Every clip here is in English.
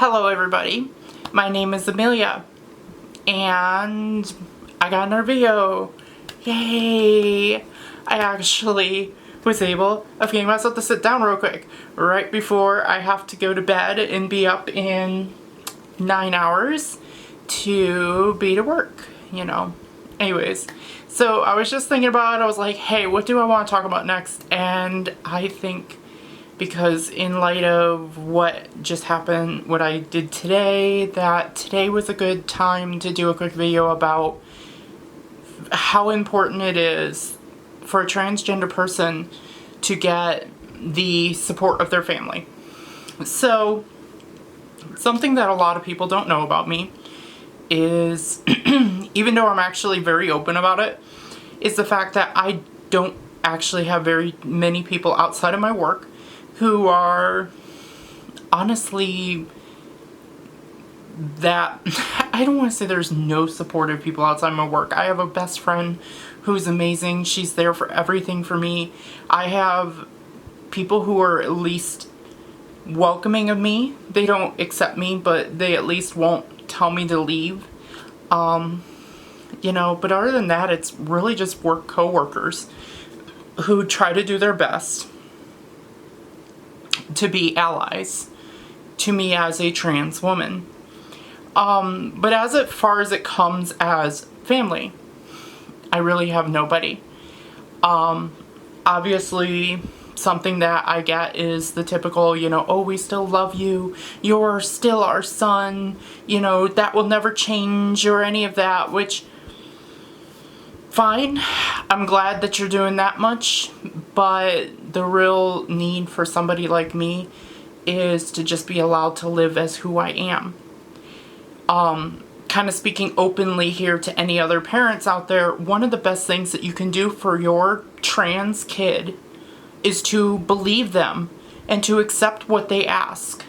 Hello everybody, my name is Amelia, and I got another video. Yay! I actually was able of getting myself to sit down real quick right before I have to go to bed and be up in 9 hours to be to work, you know. Anyways, so I was just thinking about it. I was like, hey, what do I want to talk about next? And I think, because in light of what just happened, what I did today, that today was a good time to do a quick video about how important it is for a transgender person to get the support of their family. So, something that a lot of people don't know about me is, even though I'm actually very open about it, is the fact that I don't actually have very many people outside of my work who are honestly that, I don't want to say there's no supportive people outside my work. I have a best friend who's amazing. She's there for everything for me. I have people who are at least welcoming of me. They don't accept me, but they at least won't tell me to leave. You know, but other than that, it's really just work coworkers who try to do their best to be allies to me as a trans woman. But as far as it comes as family, I really have nobody. Obviously, something that I get is the typical, you know, oh, we still love you, you're still our son, you know, that will never change, or any of that, which, fine, I'm glad that you're doing that much, but the real need for somebody like me is to just be allowed to live as who I am. Kind of speaking openly here to any other parents out there, one of the best things that you can do for your trans kid is to believe them and to accept what they ask.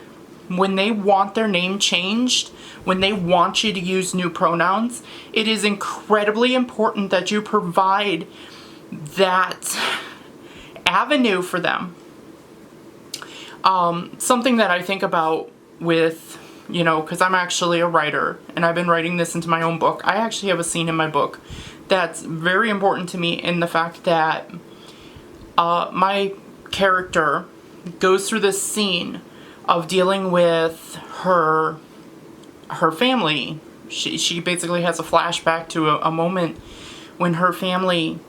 When they want their name changed, when they want you to use new pronouns, it is incredibly important that you provide that avenue for them. Something that I think about with, you know, because I'm actually a writer and I've been writing this into my own book. I actually have a scene in my book that's very important to me, in the fact that my character goes through this scene of dealing with her family. She basically has a flashback to a moment when her family,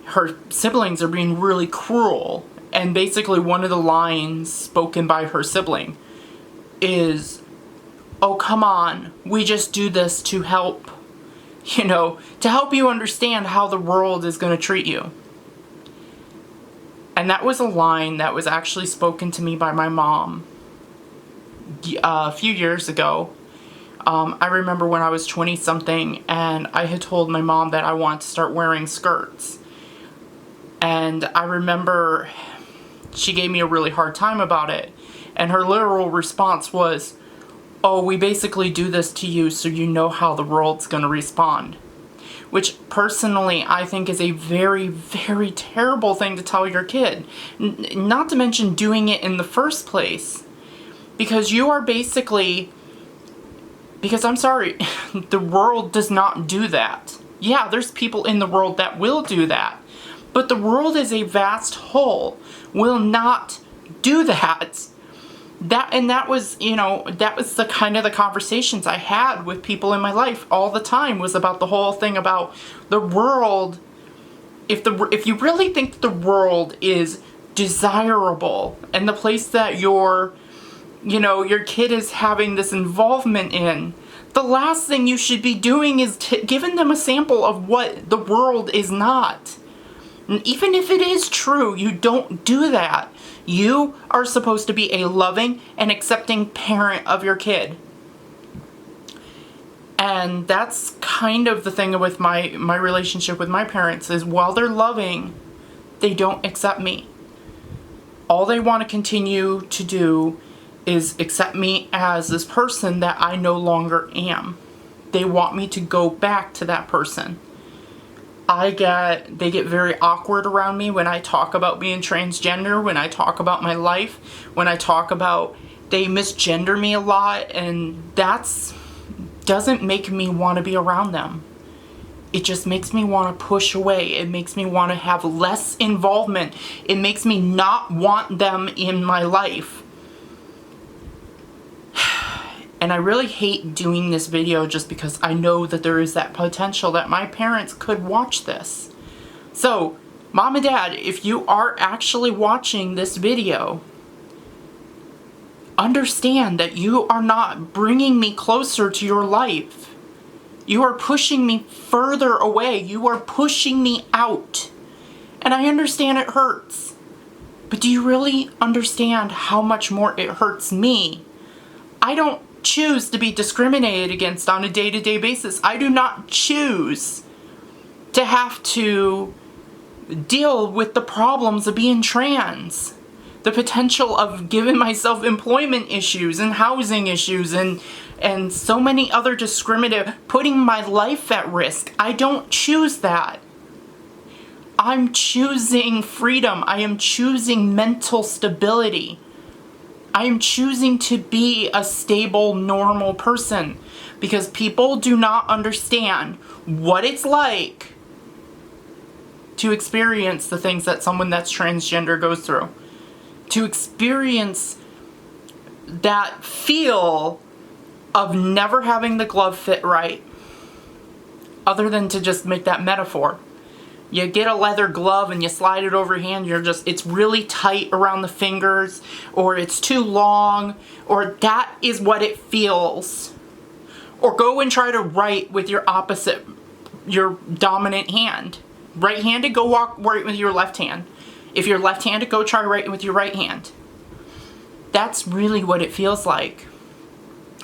her siblings, are being really cruel, and basically one of the lines spoken by her sibling is, oh, come on, we just do this to help, you know, to help you understand how the world is going to treat you. And that was a line that was actually spoken to me by my mom a few years ago. I remember when I was 20-something and I had told my mom that I wanted to start wearing skirts. And I remember she gave me a really hard time about it. And her literal response was, oh, we basically do this to you so you know how the world's going to respond. Which, personally, I think is a very, very terrible thing to tell your kid. Not to mention doing it in the first place. Because you are basically... Because, I'm sorry, the world does not do that. Yeah, there's people in the world that will do that. But the world as a vast whole will not do that. That was, you know, that was the kind of the conversations I had with people in my life all the time, was about the whole thing about the world. If you really think the world is desirable and the place that your kid is having this involvement in, the last thing you should be doing is giving them a sample of what the world is not. And even if it is true, you don't do that. You are supposed to be a loving and accepting parent of your kid. And that's kind of the thing with my relationship with my parents, is while they're loving, they don't accept me. All they want to continue to do is accept me as this person that I no longer am. They want me to go back to that person. They get very awkward around me when I talk about being transgender, when I talk about my life, when I talk about They misgender me a lot, and that's doesn't make me want to be around them. It just makes me want to push away. It makes me want to have less involvement. It makes me not want them in my life. And I really hate doing this video just because I know that there is that potential that my parents could watch this. So, Mom and Dad, if you are actually watching this video, understand that you are not bringing me closer to your life. You are pushing me further away. You are pushing me out. And I understand it hurts. But do you really understand how much more it hurts me? I don't choose to be discriminated against on a day-to-day basis. I do not choose to have to deal with the problems of being trans. The potential of giving myself employment issues and housing issues and so many other discriminative, putting my life at risk. I don't choose that. I'm choosing freedom. I am choosing mental stability. I am choosing to be a stable, normal person because people do not understand what it's like to experience the things that someone that's transgender goes through. To experience that feel of never having the glove fit right, other than to just make that metaphor. You get a leather glove and you slide it over your hand, it's really tight around the fingers, or it's too long, or that is what it feels. Or go and try to write with your dominant hand. Right-handed, go write with your left hand. If you're left-handed, go try writing with your right hand. That's really what it feels like.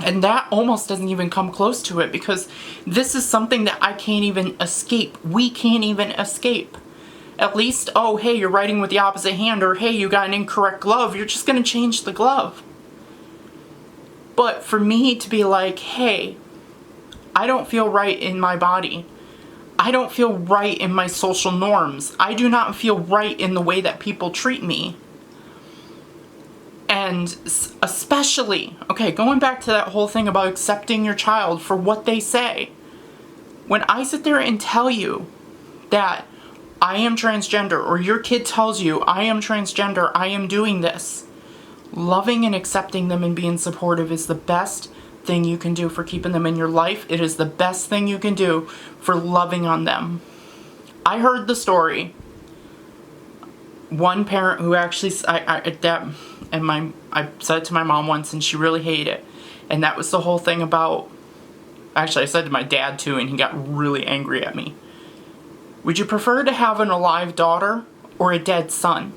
And that almost doesn't even come close to it because this is something that I can't even escape. We can't even escape. At least, oh, hey, you're writing with the opposite hand, or hey, you got an incorrect glove. You're just going to change the glove. But for me to be like, hey, I don't feel right in my body. I don't feel right in my social norms. I do not feel right in the way that people treat me. And especially, okay, going back to that whole thing about accepting your child for what they say. When I sit there and tell you that I am transgender, or your kid tells you I am transgender, I am doing this, loving and accepting them and being supportive is the best thing you can do for keeping them in your life. It is the best thing you can do for loving on them. I heard the story. One parent who actually, I said it to my mom once and she really hated it. And that was the whole thing about, actually I said to my dad too and he got really angry at me. Would you prefer to have an alive daughter or a dead son?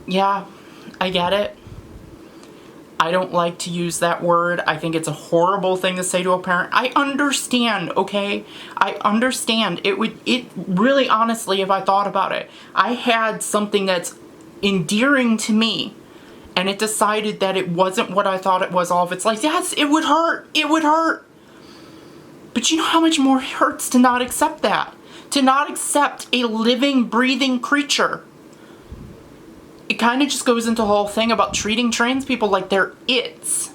Yeah, I get it. I don't like to use that word. I think it's a horrible thing to say to a parent. I understand, okay? I understand. It really, honestly, if I thought about it, I had something that's endearing to me and it decided that it wasn't what I thought it was all of its life. Yes, it would hurt. It would hurt. But you know how much more it hurts to not accept that? To not accept a living, breathing creature. It kind of just goes into the whole thing about treating trans people like they're its.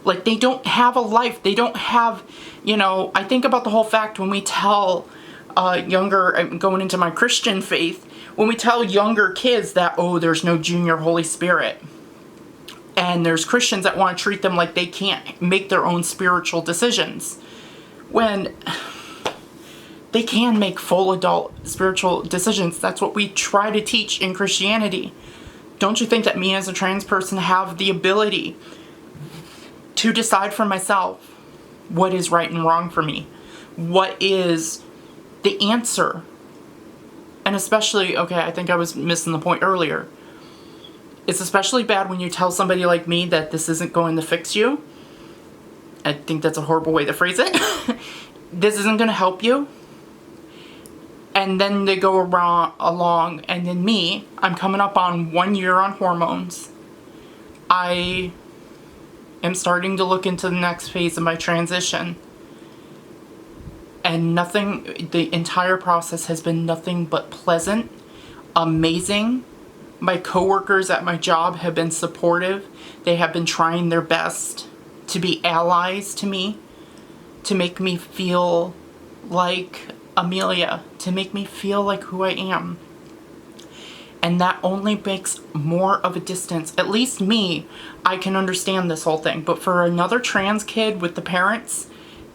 Like they don't have a life. They don't have, I think about the whole fact when we tell going into my Christian faith, when we tell younger kids that, oh, there's no junior Holy Spirit. And there's Christians that want to treat them like they can't make their own spiritual decisions. When they can make full adult spiritual decisions. That's what we try to teach in Christianity. Don't you think that me as a trans person have the ability to decide for myself what is right and wrong for me? What is the answer? And especially, okay, I think I was missing the point earlier. It's especially bad when you tell somebody like me that this isn't going to fix you. I think that's a horrible way to phrase it. This isn't going to help you. And then they go along, and then me, I'm coming up on 1 year on hormones. I am starting to look into the next phase of my transition. And the entire process has been nothing but pleasant, amazing. My coworkers at my job have been supportive. They have been trying their best to be allies to me, to make me feel like Amelia, to make me feel like who I am. And that only makes more of a distance. At least me, I can understand this whole thing. But for another trans kid with the parents,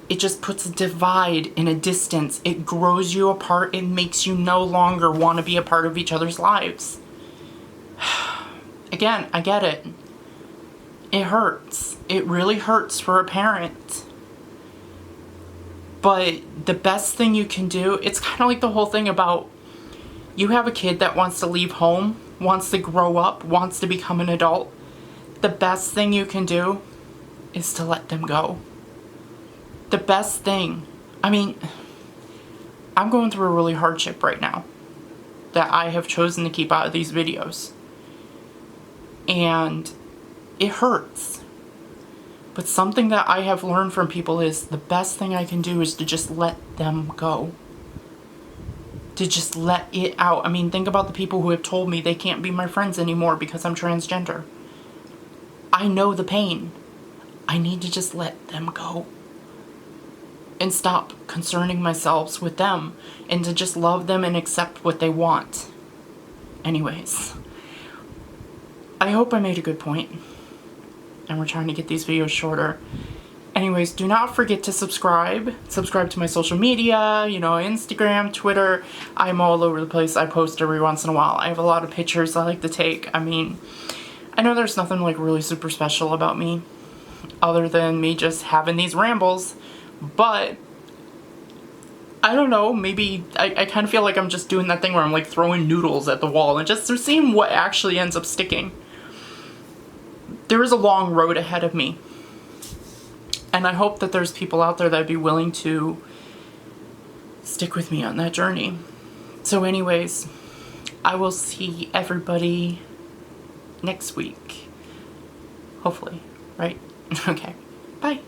it just puts a divide and a distance. It grows you apart. It makes you no longer want to be a part of each other's lives. Again, I get it. It hurts. It really hurts for a parent. But the best thing you can do, it's kind of like the whole thing about, you have a kid that wants to leave home, wants to grow up, wants to become an adult. The best thing you can do is to let them go. The best thing. I mean, I'm going through a really hardship right now that I have chosen to keep out of these videos. And it hurts. But something that I have learned from people is the best thing I can do is to just let them go. To just let it out. I mean, think about the people who have told me they can't be my friends anymore because I'm transgender. I know the pain. I need to just let them go. And stop concerning myself with them. And to just love them and accept what they want. Anyways. I hope I made a good point. And we're trying to get these videos shorter. Anyways, do not forget to subscribe. Subscribe to my social media, you know, Instagram, Twitter. I'm all over the place. I post every once in a while. I have a lot of pictures I like to take. I mean, I know there's nothing like really super special about me other than me just having these rambles. But I don't know, maybe I kind of feel like I'm just doing that thing where I'm like throwing noodles at the wall and just seeing what actually ends up sticking. There is a long road ahead of me. And I hope that there's people out there that'd be willing to stick with me on that journey. So anyways, I will see everybody next week. Hopefully, right? Okay, bye.